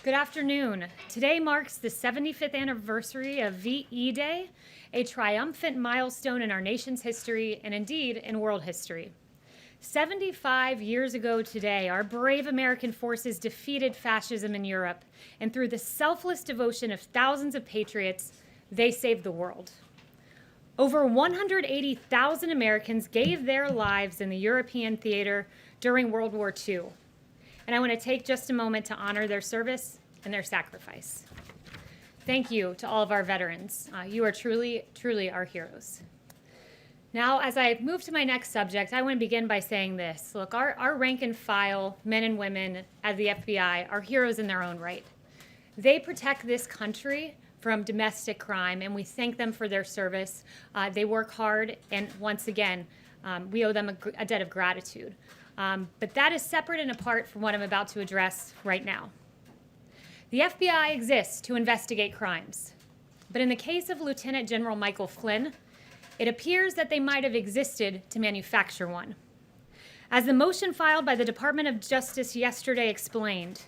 Good afternoon. Today marks the 75th anniversary of VE Day, a triumphant milestone in our nation's history and indeed in world history. 75 years ago today, our brave American forces defeated fascism in Europe, and through the selfless devotion of thousands of patriots, they saved the world. Over 180,000 Americans gave their lives in the European theater during World War II. And I want to take just a moment to honor their service and their sacrifice. Thank you to all of our veterans. You are truly, truly our heroes. Now, as I move to my next subject, I want to begin by saying this. Look, our rank and file men and women at the FBI are heroes in their own right. They protect this country from domestic crime, and we thank them for their service. They work hard, and once again, we owe them a debt of gratitude. But that is separate and apart from what I'm about to address right now. The FBI exists to investigate crimes, but in the case of Lieutenant General Michael Flynn, it appears that they might have existed to manufacture one. As the motion filed by the Department of Justice yesterday explained,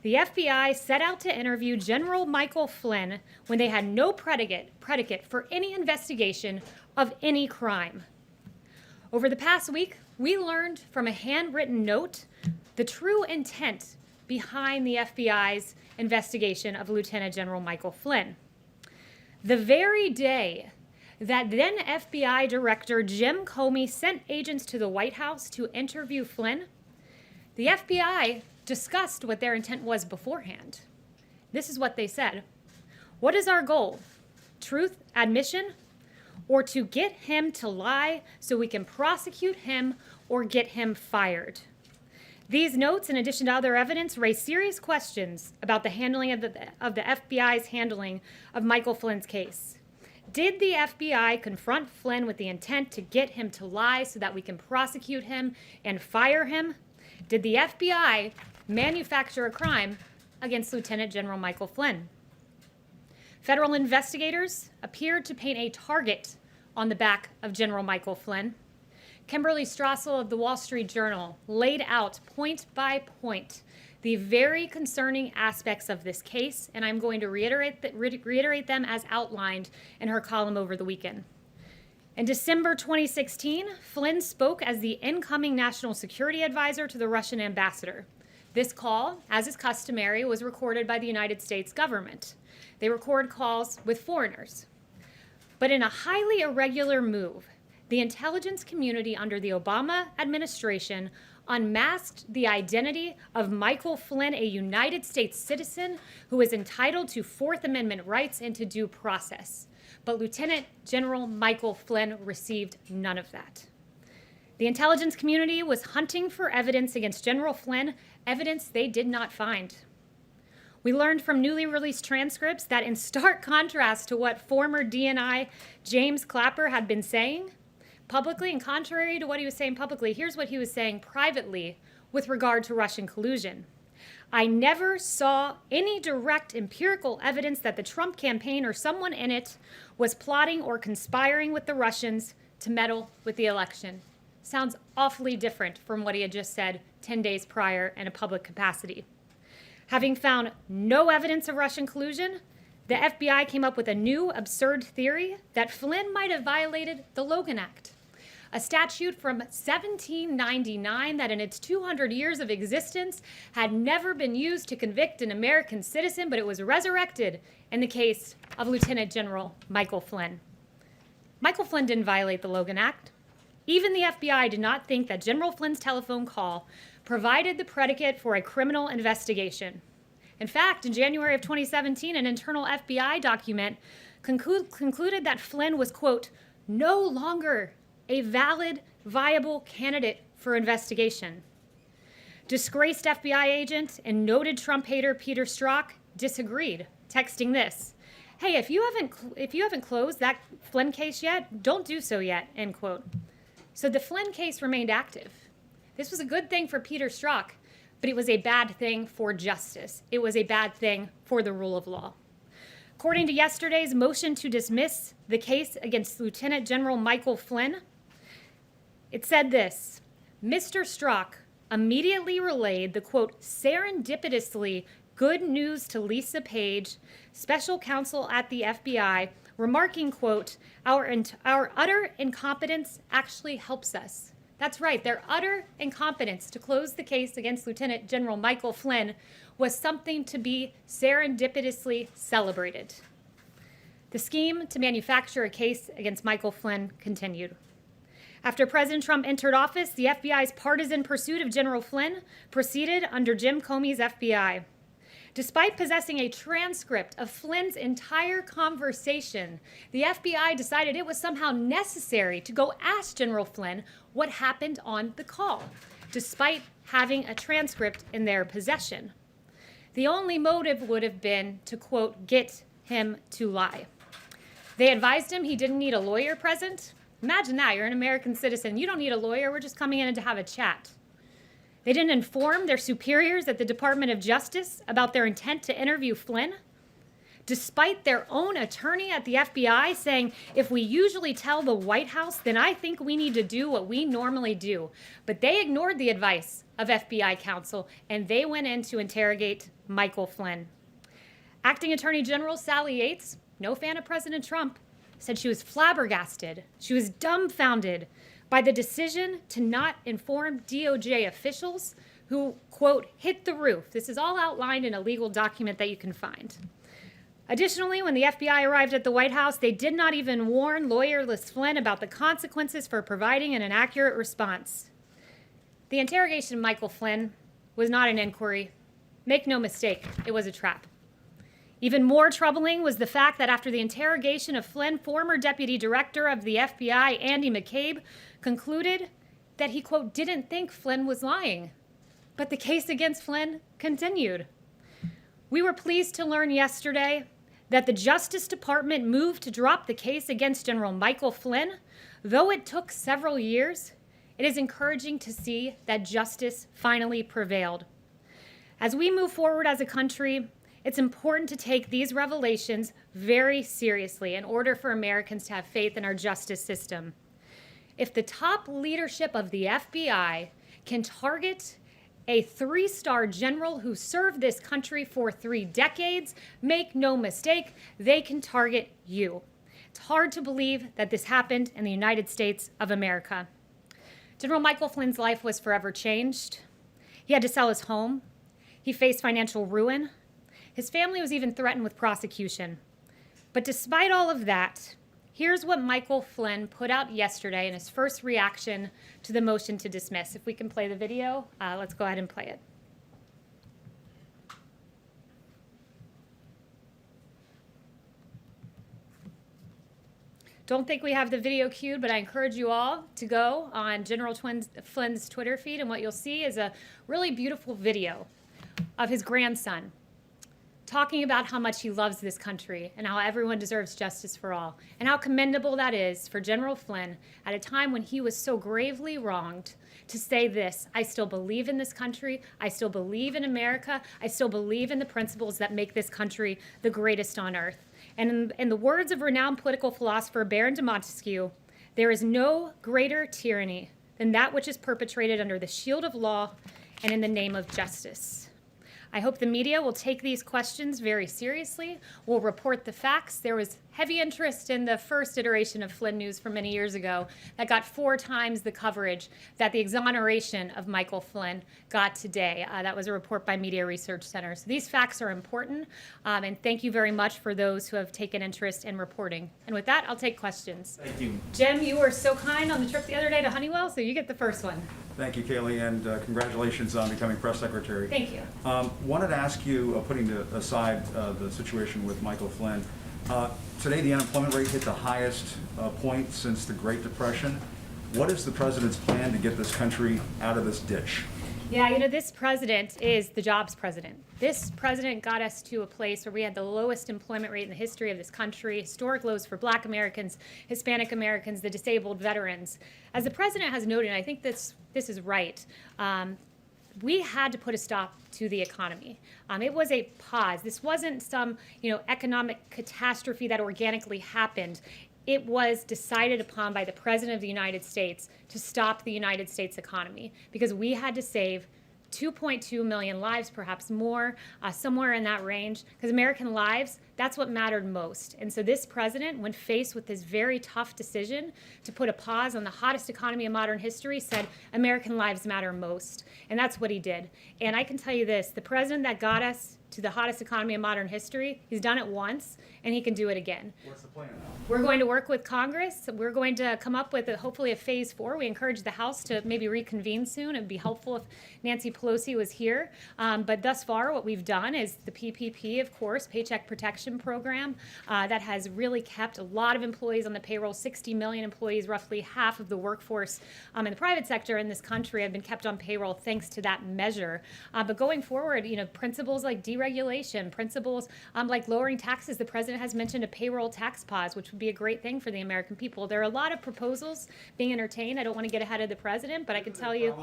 the FBI set out to interview General Michael Flynn when they had no predicate for any investigation of any crime. Over the past week, we learned from a handwritten note the true intent behind the FBI's investigation of Lieutenant General Michael Flynn. The very day that then FBI Director Jim Comey sent agents to the White House to interview Flynn, the FBI discussed what their intent was beforehand. This is what they said. What is our goal? Truth, admission, or to get him to lie so we can prosecute him or get him fired? These notes, in addition to other evidence, raise serious questions about the handling of the FBI's handling of Michael Flynn's case. Did the FBI confront Flynn with the intent to get him to lie so that we can prosecute him and fire him? Did the FBI manufacture a crime against Lieutenant General Michael Flynn? Federal investigators appeared to paint a target on the back of General Michael Flynn. Kimberly Strassel of the Wall Street Journal laid out point by point the very concerning aspects of this case, and I'm going to reiterate them as outlined in her column over the weekend. In December 2016, Flynn spoke as the incoming national security advisor to the Russian ambassador. This call, as is customary, was recorded by the United States government. They record calls with foreigners. But in a highly irregular move, the intelligence community under the Obama administration unmasked the identity of Michael Flynn, a United States citizen who is entitled to Fourth Amendment rights and to due process. But Lieutenant General Michael Flynn received none of that. The intelligence community was hunting for evidence against General Flynn, evidence they did not find. We learned from newly released transcripts that in stark contrast to what former DNI James Clapper had been saying publicly, and contrary to what he was saying publicly, here's what he was saying privately with regard to Russian collusion. I never saw any direct empirical evidence that the Trump campaign or someone in it was plotting or conspiring with the Russians to meddle with the election. Sounds awfully different from what he had just said 10 days prior in a public capacity. Having found no evidence of Russian collusion, the FBI came up with a new absurd theory that Flynn might have violated the Logan Act, a statute from 1799 that in its 200 years of existence had never been used to convict an American citizen, but it was resurrected in the case of Lieutenant General Michael Flynn. Michael Flynn didn't violate the Logan Act. Even the FBI did not think that General Flynn's telephone call provided the predicate for a criminal investigation. In fact, in January of 2017, an internal FBI document concluded that Flynn was, quote, no longer a valid, viable candidate for investigation. Disgraced FBI agent and noted Trump hater Peter Strzok disagreed, texting this, hey, if you haven't closed that Flynn case yet, don't do so yet, end quote. So the Flynn case remained active. This was a good thing for Peter Strzok, but it was a bad thing for justice. It was a bad thing for the rule of law. According to yesterday's motion to dismiss the case against Lieutenant General Michael Flynn, it said this, Mr. Strzok immediately relayed the, quote, serendipitously good news to Lisa Page, special counsel at the FBI, remarking, quote, our utter incompetence actually helps us. That's right, their utter incompetence to close the case against Lieutenant General Michael Flynn was something to be serendipitously celebrated. The scheme to manufacture a case against Michael Flynn continued. After President Trump entered office, the FBI's partisan pursuit of General Flynn proceeded under Jim Comey's FBI. Despite possessing a transcript of Flynn's entire conversation, the FBI decided it was somehow necessary to go ask General Flynn what happened on the call, despite having a transcript in their possession. The only motive would have been to, quote, get him to lie. They advised him he didn't need a lawyer present. Imagine that, you're an American citizen. You don't need a lawyer, we're just coming in to have a chat. They didn't inform their superiors at the Department of Justice about their intent to interview Flynn, despite their own attorney at the FBI saying, if we usually tell the White House, then I think we need to do what we normally do. But they ignored the advice of FBI counsel, and they went in to interrogate Michael Flynn. Acting Attorney General Sally Yates, no fan of President Trump, said she was flabbergasted, she was dumbfounded by the decision to not inform DOJ officials who, quote, hit the roof. This is all outlined in a legal document that you can find. Additionally, when the FBI arrived at the White House, they did not even warn lawyerless Flynn about the consequences for providing an inaccurate response. The interrogation of Michael Flynn was not an inquiry. Make no mistake, it was a trap. Even more troubling was the fact that after the interrogation of Flynn, former Deputy Director of the FBI, Andy McCabe, concluded that he, quote, didn't think Flynn was lying. But the case against Flynn continued. We were pleased to learn yesterday that the Justice Department moved to drop the case against General Michael Flynn. Though it took several years, it is encouraging to see that justice finally prevailed. As we move forward as a country, it's important to take these revelations very seriously in order for Americans to have faith in our justice system. If the top leadership of the FBI can target a 3-star general who served this country for 3 decades, make no mistake, they can target you. It's hard to believe that this happened in the United States of America. General Michael Flynn's life was forever changed. He had to sell his home. He faced financial ruin. His family was even threatened with prosecution. But despite all of that, here's what Michael Flynn put out yesterday in his first reaction to the motion to dismiss. If we can play the video, let's go ahead and play it. Don't think we have the video queued, but I encourage you all to go on General Flynn's Twitter feed, and what you'll see is a really beautiful video of his grandson talking about how much he loves this country and how everyone deserves justice for all, and how commendable that is for General Flynn at a time when he was so gravely wronged to say this: I still believe in this country, I still believe in America, I still believe in the principles that make this country the greatest on earth. And in the words of renowned political philosopher Baron de Montesquieu, there is no greater tyranny than that which is perpetrated under the shield of law and in the name of justice. I hope the media will take these questions very seriously, will report the facts. There was heavy interest in the first iteration of Flynn News from many years ago that got 4 times the coverage that the exoneration of Michael Flynn got today. That was a report by Media Research Center. So these facts are important, and thank you very much for those who have taken interest in reporting. And with that, I'll take questions. Thank you. Jim, you were so kind on the trip the other day to Honeywell, so you get the first one. Thank you, Kayleigh, and congratulations on becoming press secretary. Thank you. Wanted to ask you, putting aside the situation with Michael Flynn, today the unemployment rate hit the highest point since the Great Depression. What is the president's plan to get this country out of this ditch? Yeah, you know, this president is the jobs president. This president got us to a place where we had the lowest employment rate in the history of this country, historic lows for Black Americans, Hispanic Americans, the disabled, veterans. As the president has noted, and I think this is right, we had to put a stop to the economy. It was a pause. This wasn't some, economic catastrophe that organically happened. It was decided upon by the President of the United States to stop the United States economy because we had to save 2.2 million lives, perhaps more, somewhere in that range, because American lives, that's what mattered most. And so this president, when faced with this very tough decision to put a pause on the hottest economy in modern history, said American lives matter most. And that's what he did. And I can tell you this, the president that got us to the hottest economy in modern history, he's done it once, and he can do it again. What's the plan now? We're going to work with Congress. We're going to come up with hopefully a phase 4. We encourage the House to maybe reconvene soon. It'd be helpful if Nancy Pelosi was here. But thus far, what we've done is the PPP, of course, Paycheck Protection Program, that has really kept a lot of employees on the payroll. 60 million employees, roughly half of the workforce in the private sector in this country, have been kept on payroll thanks to that measure. But going forward, principles like deregulation, principles like lowering taxes. The president has mentioned a payroll tax pause, which would be a great thing for the American people. There are a lot of proposals being entertained. I don't want to get ahead of the president, but I can tell you.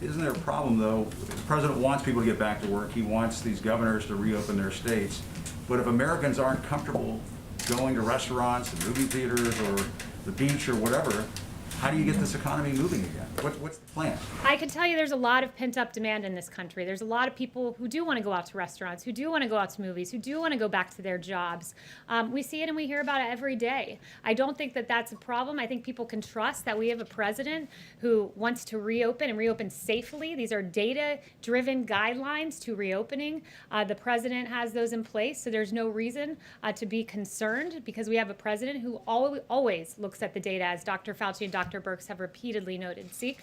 Isn't there a problem, though? The president wants people to get back to work. He wants these governors to reopen their states. But if Americans aren't comfortable going to restaurants, and movie theaters, or the beach, or whatever, how do you get this economy moving again? What's the plan? I can tell you there's a lot of pent-up demand in this country. There's a lot of people who do want to go out to restaurants, who do want to go out to movies, who do want to go back to their jobs. We see it and we hear about it every day. I don't think that that's a problem. I think people can trust that we have a president who wants to reopen and reopen safely. These are data-driven guidelines to reopening. The president has those in place, so there's no reason to be concerned because we have a president who always looks at the data, as Dr. Fauci and Dr. Birx have repeatedly noted. See?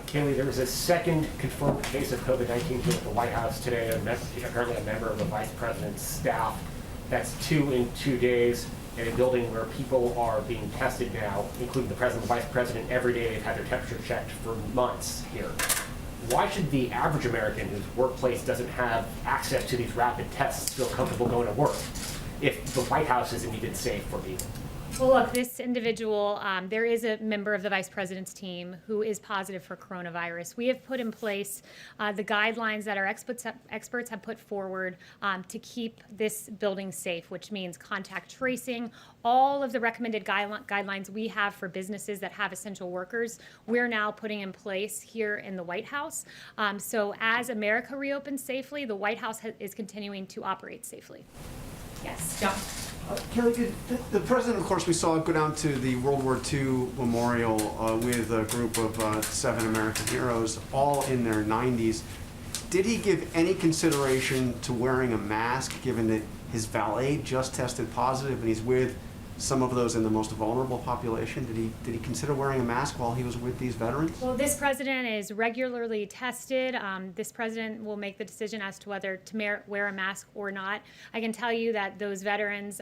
Kayleigh, there was a second confirmed case of COVID-19 here at the White House today, apparently a member of the vice president's staff. That's 2 in 2 days in a building where people are being tested now, including the president and the vice president. Every day they've had their temperature checked for months here. Why should the average American whose workplace doesn't have access to these rapid tests feel comfortable going to work if the White House isn't even safe for people? Well, look, this individual, there is a member of the vice president's team who is positive for coronavirus. We have put in place the guidelines that our experts have put forward to keep this building safe, which means contact tracing, all of the recommended guidelines we have for businesses that have essential workers, we're now putting in place here in the White House. So as America reopens safely, the White House is continuing to operate safely. Yes, John. Kayleigh, the president, of course, we saw go down to the World War II memorial with a group of 7 American heroes, all in their 90s. Did he give any consideration to wearing a mask, given that his valet just tested positive and he's with some of those in the most vulnerable population? Did he consider wearing a mask while he was with these veterans? Well, this president is regularly tested. This president will make the decision as to whether to wear a mask or not. I can tell you that those veterans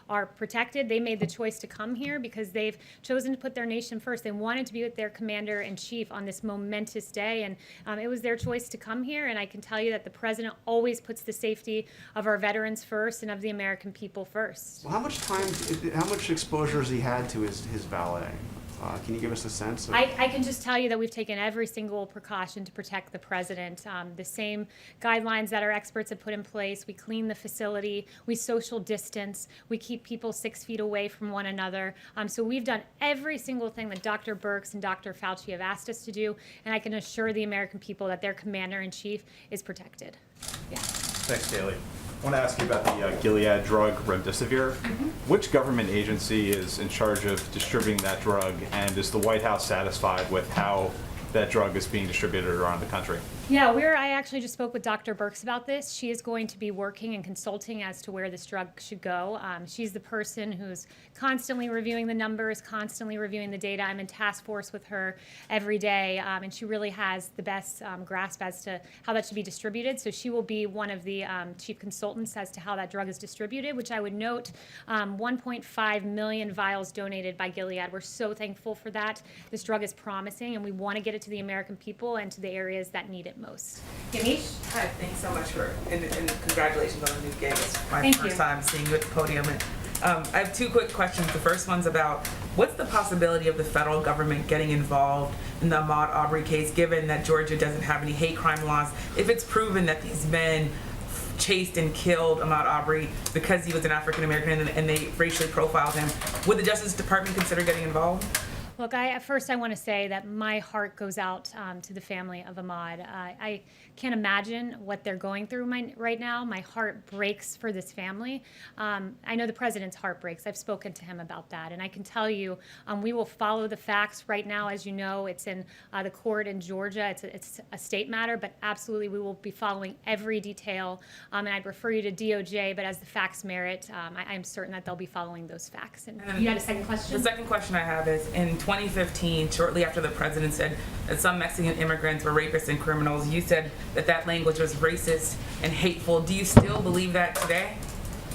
are protected. They made the choice to come here because they've chosen to put their nation first. They wanted to be with their commander-in-chief on this momentous day, and it was their choice to come here. And I can tell you that the president always puts the safety of our veterans first and of the American people first. Well, how much exposure has he had to his valet? Can you give us a sense? I can just tell you that we've taken every single precaution to protect the president. The same guidelines that our experts have put in place. We clean the facility. We social distance. We keep people 6 feet away from one another. So we've done every single thing that Dr. Birx and Dr. Fauci have asked us to do, and I can assure the American people that their commander-in-chief is protected. Yeah. Thanks, Kayleigh. I want to ask you about the Gilead drug, remdesivir. Which government agency is in charge of distributing that drug, and is the White House satisfied with how that drug is being distributed around the country? Yeah, I actually just spoke with Dr. Birx about this. She is going to be working and consulting as to where this drug should go. She's the person who's constantly reviewing the numbers, constantly reviewing the data. I'm in task force with her every day, and she really has the best grasp as to how that should be distributed. So she will be one of the chief consultants as to how that drug is distributed, which I would note 1.5 million vials donated by Gilead. We're so thankful for that. This drug is promising, and we want to get it to the American people and to the areas that need it most. Yamiche? Hi, thanks so much and congratulations on the new gig. It's my Thank first you. time seeing you at the podium. And I have 2 quick questions. The first one's about what's the possibility of the federal government getting involved in the Ahmaud Arbery case, given that Georgia doesn't have any hate crime laws? If it's proven that these men chased and killed Ahmaud Arbery because he was an African American and they racially profiled him, would the Justice Department consider getting involved? Look, at first I want to say that my heart goes out to the family of Ahmaud. I can't imagine what they're going through right now. My heart breaks for this family. I know the president's heart breaks. I've spoken to him about that. And I can tell you, we will follow the facts. Right now, as you know, it's in the court in Georgia. It's a state matter, but absolutely we will be following every detail. And I'd refer you to DOJ, but as the facts merit, I'm certain that they'll be following those facts. And you had a second question? The second question I have is, in 2015, shortly after the president said that some Mexican immigrants were rapists and criminals, you said that language was racist and hateful. Do you still believe that today?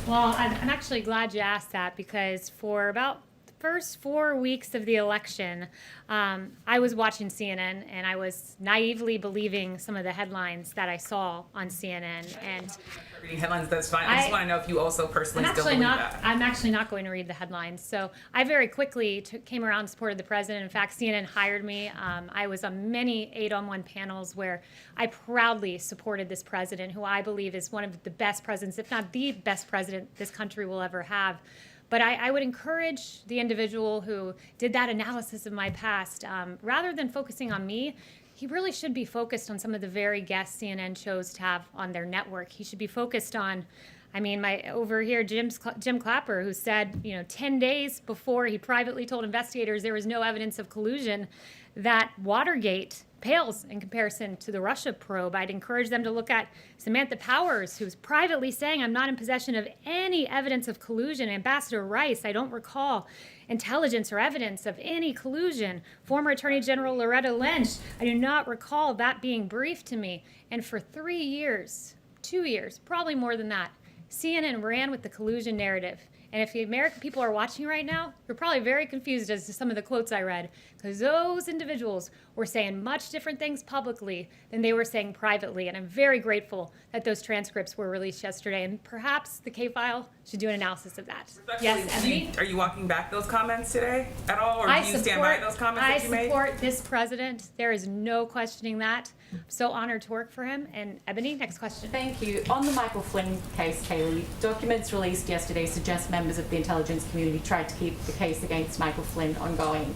Well, I'm actually glad you asked that, because for about the first 4 weeks of the election, I was watching CNN and I was naively believing some of the headlines that I saw on CNN. And Reading headlines, that's fine. I just want to know if you also personally still believe that. I'm actually not going to read the headlines. So I very quickly came around and supported the president. In fact, CNN hired me. I was on many 8-on-1 panels where I proudly supported this president, who I believe is one of the best presidents, if not the best president this country will ever have. But I would encourage the individual who did that analysis of my past, rather than focusing on me, he really should be focused on some of the very guests CNN chose to have on their network. He should be focused on, over here, Jim Clapper, who said, 10 days before he privately told investigators there was no evidence of collusion, that Watergate pales in comparison to the Russia probe. I'd encourage them to look at Samantha Powers, who's privately saying, I'm not in possession of any evidence of collusion. Ambassador Rice, I don't recall intelligence or evidence of any collusion. Former Attorney General Loretta Lynch, I do not recall that being briefed to me. And for 3 years, 2 years, probably more than that, CNN ran with the collusion narrative. And if the American people are watching right now, you're probably very confused as to some of the quotes I read, because those individuals were saying much different things publicly than they were saying privately. And I'm very grateful that those transcripts were released yesterday. And perhaps the K-File should do an analysis of that. Yes, Ebony? Are you walking back those comments today at all? Or do you stand by those comments that you made? I support this president. There is no questioning that. I'm so honored to work for him. And Ebony, next question. Thank you. On the Michael Flynn case, Kayleigh, documents released yesterday suggest members of the intelligence community tried to keep the case against Michael Flynn ongoing.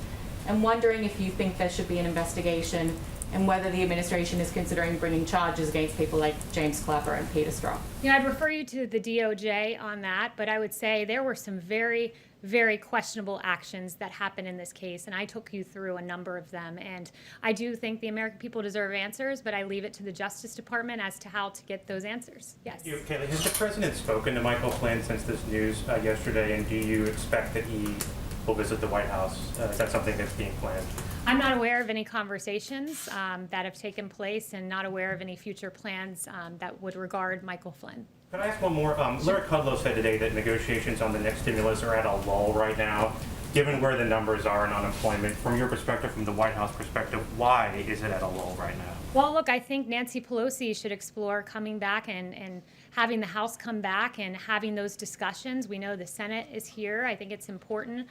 I'm wondering if you think there should be an investigation and whether the administration is considering bringing charges against people like James Clapper and Peter Strzok. I'd refer you to the DOJ on that, but I would say there were some very, very questionable actions that happened in this case, and I took you through a number of them. And I do think the American people deserve answers, but I leave it to the Justice Department as to how to get those answers. Yes. Kayleigh, has the president spoken to Michael Flynn since this news yesterday, and do you expect that he will visit the White House? Is that something that's being planned? I'm not aware of any conversations that have taken place, and not aware of any future plans that would regard Michael Flynn. Can I ask one more? Larry Kudlow said today that negotiations on the next stimulus are at a lull right now. Given where the numbers are in unemployment, from your perspective, from the White House perspective, why is it at a lull right now? Well, look, I think Nancy Pelosi should explore coming back and having the House come back and having those discussions. We know the Senate is here. I think it's important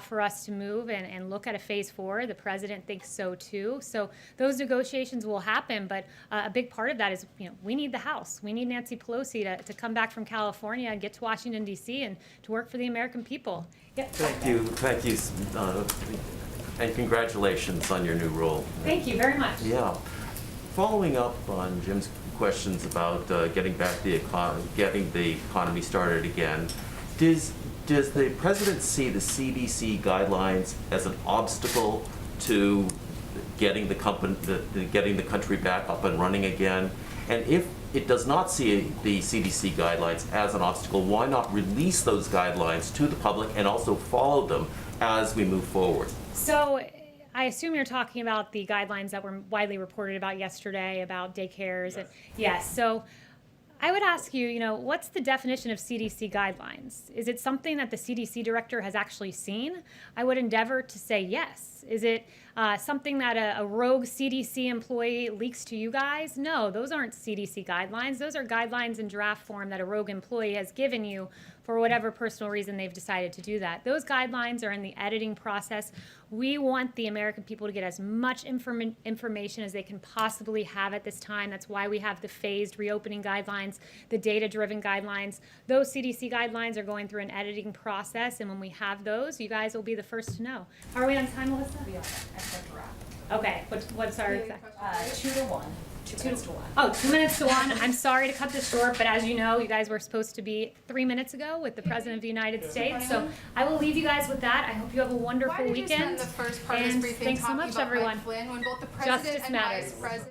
for us to move and look at a phase 4. The president thinks so too. So those negotiations will happen, but a big part of that is, we need the House. We need Nancy Pelosi to come back from California and get to Washington, D.C. and to work for the American people. Yeah. Thank you, and congratulations on your new role. Thank you very much. Yeah. Following up on Jim's questions about getting the economy started again, does the president see the CDC guidelines as an obstacle to getting the country back up and running again? And if it does not see the CDC guidelines as an obstacle, why not release those guidelines to the public and also follow them as we move forward? So I assume you're talking about the guidelines that were widely reported about yesterday about daycares. Yes. Yes. So I would ask you, what's the definition of CDC guidelines? Is it something that the CDC director has actually seen? I would endeavor to say yes. Is it something that a rogue CDC employee leaks to you guys? No, those aren't CDC guidelines. Those are guidelines in draft form that a rogue employee has given you for whatever personal reason they've decided to do that. Those guidelines are in the editing process. We want the American people to get as much information as they can possibly have at this time. That's why we have the phased reopening guidelines guidelines, the data-driven guidelines. Those CDC guidelines are going through an editing process, and when we have those, you guys will be the first to know. Are we on time, Melissa? We are. I said wrap. Okay, what's our exact? 2 to 1. 2 minutes to 1. Oh, 2 minutes to 1. I'm sorry to cut this short, but as you know, you guys were supposed to be 3 minutes ago with the President of the United States. So I will leave you guys with that. I hope you have a wonderful Why did you weekend. spend the first part of this And briefing thanks so talking much, about everyone. Mike Flynn when both the Justice president and matters. vice president